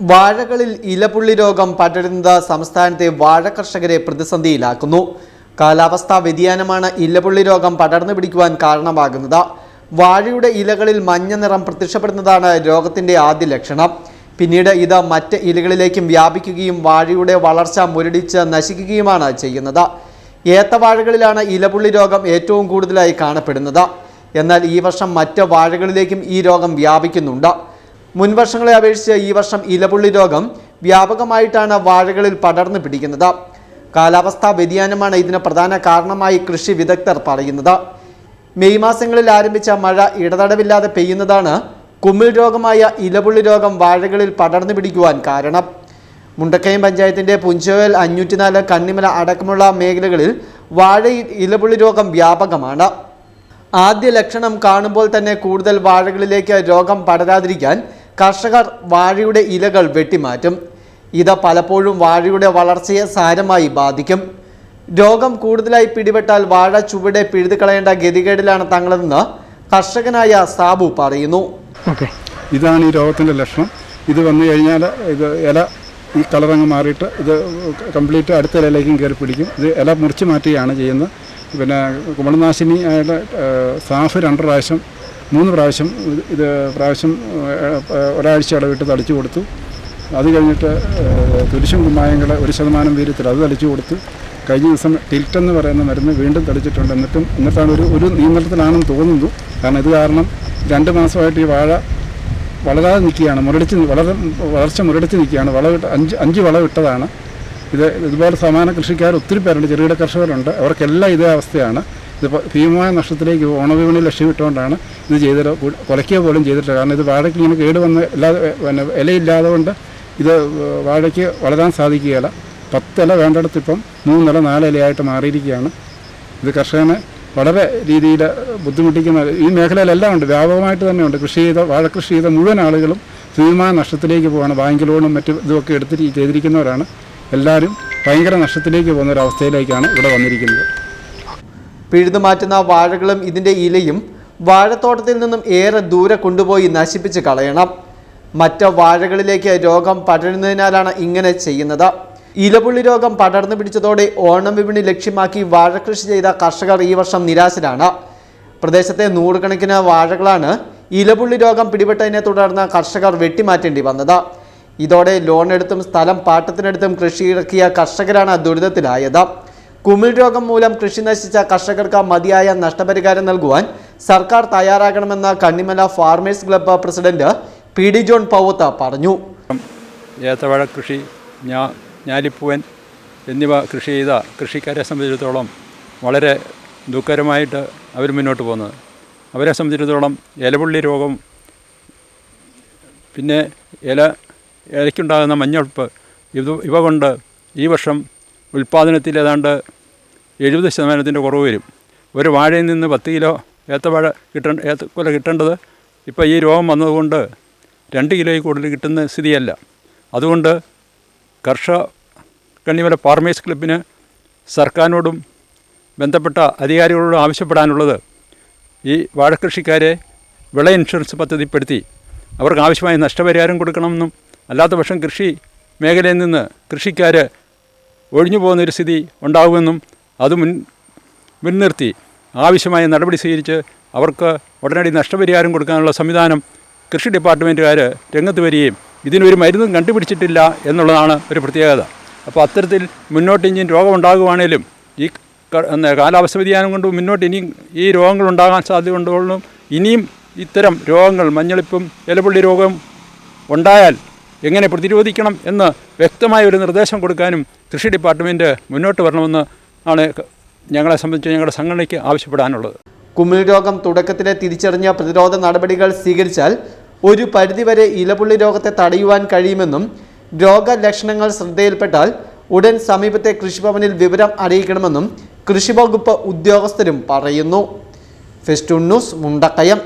വാഴകളിൽ ഇലപുള്ളി രോഗം പടരുന്നത് സംസ്ഥാനത്തെ വാഴ കർഷകരെ പ്രതിസന്ധിയിലാക്കുന്നു. കാലാവസ്ഥാ വ്യതിയാനമാണ് ഇലപുള്ളി രോഗം പടർന്നു പിടിക്കുവാൻ കാരണമാകുന്നത്. വാഴയുടെ ഇലകളിൽ മഞ്ഞ നിറം പ്രത്യക്ഷപ്പെടുന്നതാണ് രോഗത്തിന്റെ ആദ്യ ലക്ഷണം. പിന്നീട് ഇത് മറ്റ് ഇലകളിലേക്കും വ്യാപിക്കുകയും വാഴയുടെ വളർച്ച മുരടിച്ച് നശിക്കുകയുമാണ് ചെയ്യുന്നത്. ഏത്തവാഴകളിലാണ് ഇലപുള്ളി രോഗം ഏറ്റവും കൂടുതലായി കാണപ്പെടുന്നത്. എന്നാൽ ഈ വർഷം മറ്റ് വാഴകളിലേക്കും ഈ രോഗം വ്യാപിക്കുന്നുണ്ട്. മുൻവർഷങ്ങളെ അപേക്ഷിച്ച് ഈ വർഷം ഇലപുള്ളി രോഗം വ്യാപകമായിട്ടാണ് വാഴകളിൽ പടർന്നു പിടിക്കുന്നത്. കാലാവസ്ഥാ വ്യതിയാനമാണ് ഇതിന് പ്രധാന കാരണമായി കൃഷി വിദഗ്ധർ പറയുന്നത്. മെയ് മാസങ്ങളിൽ ആരംഭിച്ച മഴ ഇടതടവില്ലാതെ പെയ്യുന്നതാണ് കുമിൾ രോഗമായ ഇലപുള്ളി രോഗം വാഴകളിൽ പടർന്നു പിടിക്കുവാൻ കാരണം. മുണ്ടക്കയം പഞ്ചായത്തിന്റെ പുഞ്ചോയൽ 504 കണ്ണിമല അടക്കമുള്ള മേഖലകളിൽ വാഴയിൽ ഇലപുള്ളി രോഗം വ്യാപകമാണ്. ആദ്യ ലക്ഷണം കാണുമ്പോൾ തന്നെ കൂടുതൽ വാഴകളിലേക്ക് രോഗം പടരാതിരിക്കാൻ കർഷകർ വാഴയുടെ ഇലകൾ വെട്ടിമാറ്റും. ഇത് പലപ്പോഴും വാഴയുടെ വളർച്ചയെ സാരമായി ബാധിക്കും. രോഗം കൂടുതലായി പിടിപെട്ടാൽ വാഴ ചുവടെ പിഴുതു കളയേണ്ട ഗതികേടിലാണ് തങ്ങളെന്ന് കർഷകനായ സാബു പറയുന്നു. ഇതാണ് ഈ രോഗത്തിൻ്റെ ലക്ഷണം. ഇത് വന്നു കഴിഞ്ഞാൽ ഇത് ഇല ഈ കളറങ്ങ് മാറിയിട്ട് ഇത് കംപ്ലീറ്റ് അടുത്ത ഇലയിലേക്കും കയറി പിടിക്കും. ഇത് ഇല മുറിച്ച് മാറ്റുകയാണ് ചെയ്യുന്നത്. പിന്നെ കുമിൾനാശിനി ആയിട്ട് സാഫ് 2 പ്രാവശ്യം 3 പ്രാവശ്യം ഇത് ഒരാഴ്ച ഇടവിട്ട് തളിച്ചു കൊടുത്തു. അത് കഴിഞ്ഞിട്ട് തുരിശും കുമ്മായങ്ങൾ 1% വീര്യത്തിൽ അത് തളിച്ചു കൊടുത്തു. കഴിഞ്ഞ ദിവസം ടിൽറ്റ് എന്ന് പറയുന്ന മരുന്ന് വീണ്ടും തളിച്ചിട്ടുണ്ട്. എന്നിട്ടാണ് ഒരു നിയന്ത്രണത്തിലാണെന്ന് തോന്നുന്നു. കാരണം ഇത് കാരണം 2 മാസമായിട്ട് ഈ വാഴ വളരാതെ നിൽക്കുകയാണ്, വളർച്ച മുരടിച്ച് നിൽക്കുകയാണ്. വളവിട്ട് 5 വളവിട്ടതാണ്. ഇതുപോലെ സമാന കൃഷിക്കാർ ഒത്തിരി പേരുണ്ട്, ചെറുകിട കർഷകരുണ്ട്. അവർക്കെല്ലാം ഇതേ അവസ്ഥയാണ്. ഇതിപ്പോൾ ഭീമമായ നഷ്ടത്തിലേക്ക് ഓണവിപണി ലക്ഷ്യമിട്ടുകൊണ്ടാണ് ഇത് ചെയ്തിട്ട് കുലയ്ക്കുക പോലും ചെയ്തിട്ടില്ല. കാരണം ഇത് വാഴയ്ക്ക് ഇങ്ങനെ കേടുവന്ന് പിന്നെ ഇലയില്ലാതെ കൊണ്ട് ഇത് വാഴയ്ക്ക് വളരാൻ സാധിക്കുകയില്ല. 10 ഇല വേണ്ടിടത്തിപ്പം 3 ഇല 4 ഇലയായിട്ട് മാറിയിരിക്കുകയാണ്. ഇത് കർഷകനെ വളരെ രീതിയിൽ ബുദ്ധിമുട്ടിക്കുന്ന ഈ മേഖലയിലെല്ലാം ഉണ്ട്, വ്യാപകമായിട്ട് തന്നെ ഉണ്ട്. വാഴക്കൃഷി ചെയ്ത മുഴുവൻ ആളുകളും ഭീമമായ നഷ്ടത്തിലേക്ക് പോവാണ്. ബാങ്ക് ലോണും മറ്റും ഇതൊക്കെ ചെയ്തിരിക്കുന്നവരാണ്. എല്ലാവരും ഭയങ്കര നഷ്ടത്തിലേക്ക് പോകുന്ന ഒരു അവസ്ഥയിലേക്കാണ് ഇവിടെ വന്നിരിക്കുന്നത്. പിഴുതു മാറ്റുന്ന വാഴകളും ഇതിൻ്റെ ഇലയും വാഴത്തോട്ടത്തിൽ നിന്നും ഏറെ ദൂരെ കൊണ്ടുപോയി നശിപ്പിച്ച് കളയണം. മറ്റ് വാഴകളിലേക്ക് രോഗം പടരുന്നതിനാലാണ് ഇങ്ങനെ ചെയ്യുന്നത്. ഇലപുള്ളി രോഗം പടർന്നു പിടിച്ചതോടെ ഓണം വിപണി ലക്ഷ്യമാക്കി വാഴകൃഷി ചെയ്ത കർഷകർ ഈ വർഷം നിരാശരാണ്. പ്രദേശത്തെ 100 കണക്കിന് വാഴകളാണ് ഇലപുള്ളി രോഗം പിടിപെട്ടതിനെ തുടർന്ന് കർഷകർ വെട്ടിമാറ്റേണ്ടി വന്നത്. ഇതോടെ ലോൺ എടുത്തും സ്ഥലം പാട്ടത്തിനെടുത്തും കൃഷി ഇറക്കിയ കർഷകരാണ് ദുരിതത്തിലായത്. കുമിൾ രോഗം മൂലം കൃഷി നശിച്ച കർഷകർക്ക് മതിയായ നഷ്ടപരിഹാരം നൽകുവാൻ സർക്കാർ തയ്യാറാകണമെന്ന് Kannimala farmers club president PD John Powathu പറഞ്ഞു. ഏത്തവാഴ കൃഷി, ഞാലിപ്പൂവൻ എന്നിവ കൃഷി ചെയ്ത കൃഷിക്കാരെ സംബന്ധിച്ചിടത്തോളം വളരെ ദുഃഖകരമായിട്ട് അവർ മുന്നോട്ട് പോകുന്നത്. അവരെ സംബന്ധിച്ചിടത്തോളം ഇലപുള്ളി രോഗം, പിന്നെ ഇലയ്ക്കുണ്ടാകുന്ന മഞ്ഞൾപ്പ് ഇവ കൊണ്ട് ഈ വർഷം ഉൽപ്പാദനത്തിൽ ഏതാണ്ട് 70% കുറവ് വരും. ഒരു വാഴയിൽ നിന്ന് 10 കിലോ ഏത്തക്കൊല കിട്ടേണ്ടത് ഇപ്പോൾ ഈ രോഗം വന്നതുകൊണ്ട് 2 കിലോയിൽ കൂടുതൽ കിട്ടുന്ന സ്ഥിതിയല്ല. അതുകൊണ്ട് കണ്ണിമല ഫാർമേഴ്സ് ക്ലബിന് സർക്കാരിനോടും ബന്ധപ്പെട്ട അധികാരികളോടും ആവശ്യപ്പെടാനുള്ളത് ഈ വാഴക്കൃഷിക്കാരെ വിള ഇൻഷുറൻസ് പദ്ധതിപ്പെടുത്തി അവർക്ക് ആവശ്യമായ നഷ്ടപരിഹാരം കൊടുക്കണമെന്നും, അല്ലാത്ത പക്ഷം കൃഷി മേഖലയിൽ നിന്ന് കൃഷിക്കാർ ഒഴിഞ്ഞു പോകുന്നൊരു സ്ഥിതി ഉണ്ടാകുമെന്നും അത് മുൻനിർത്തി ആവശ്യമായ നടപടി സ്വീകരിച്ച് അവർക്ക് ഉടനടി നഷ്ടപരിഹാരം കൊടുക്കാനുള്ള സംവിധാനം കൃഷി ഡിപ്പാർട്ട്മെൻറ്റുകാർ രംഗത്ത് വരികയും ഇതിനൊരു മരുന്നും കണ്ടുപിടിച്ചിട്ടില്ല എന്നുള്ളതാണ് ഒരു പ്രത്യേകത. അപ്പോൾ അത്തരത്തിൽ മുന്നോട്ട് ഇനിയും രോഗം ഉണ്ടാകുവാണേലും ഈ കാലാവസ്ഥ വ്യതിയാനം കൊണ്ട് മുന്നോട്ട് ഇനിയും ഈ രോഗങ്ങൾ ഉണ്ടാകാൻ സാധ്യതയുള്ളതുകൊണ്ടും ഇനിയും ഇത്തരം രോഗങ്ങൾ, മഞ്ഞളിപ്പും ഇലപുള്ളി രോഗം ഉണ്ടായാൽ എങ്ങനെ പ്രതിരോധിക്കണം എന്ന് വ്യക്തമായ ഒരു നിർദ്ദേശം കൊടുക്കാനും കൃഷി ഡിപ്പാർട്ട്മെൻറ്റ് മുന്നോട്ട് വരണമെന്ന് ആണ് ഞങ്ങളെ സംബന്ധിച്ച് ഞങ്ങളുടെ സംഘടനയ്ക്ക് ആവശ്യപ്പെടാനുള്ളത്. കുമിൾ രോഗം തുടക്കത്തിലെ തിരിച്ചറിഞ്ഞ പ്രതിരോധ നടപടികൾ സ്വീകരിച്ചാൽ ഒരു പരിധിവരെ ഇലപുള്ളി രോഗത്തെ തടയുവാൻ കഴിയുമെന്നും, രോഗലക്ഷണങ്ങൾ ശ്രദ്ധയിൽപ്പെട്ടാൽ ഉടൻ സമീപത്തെ കൃഷിഭവനിൽ വിവരം അറിയിക്കണമെന്നും കൃഷിവകുപ്പ് ഉദ്യോഗസ്ഥരും പറയുന്നു. Festoon news, Mundakayam.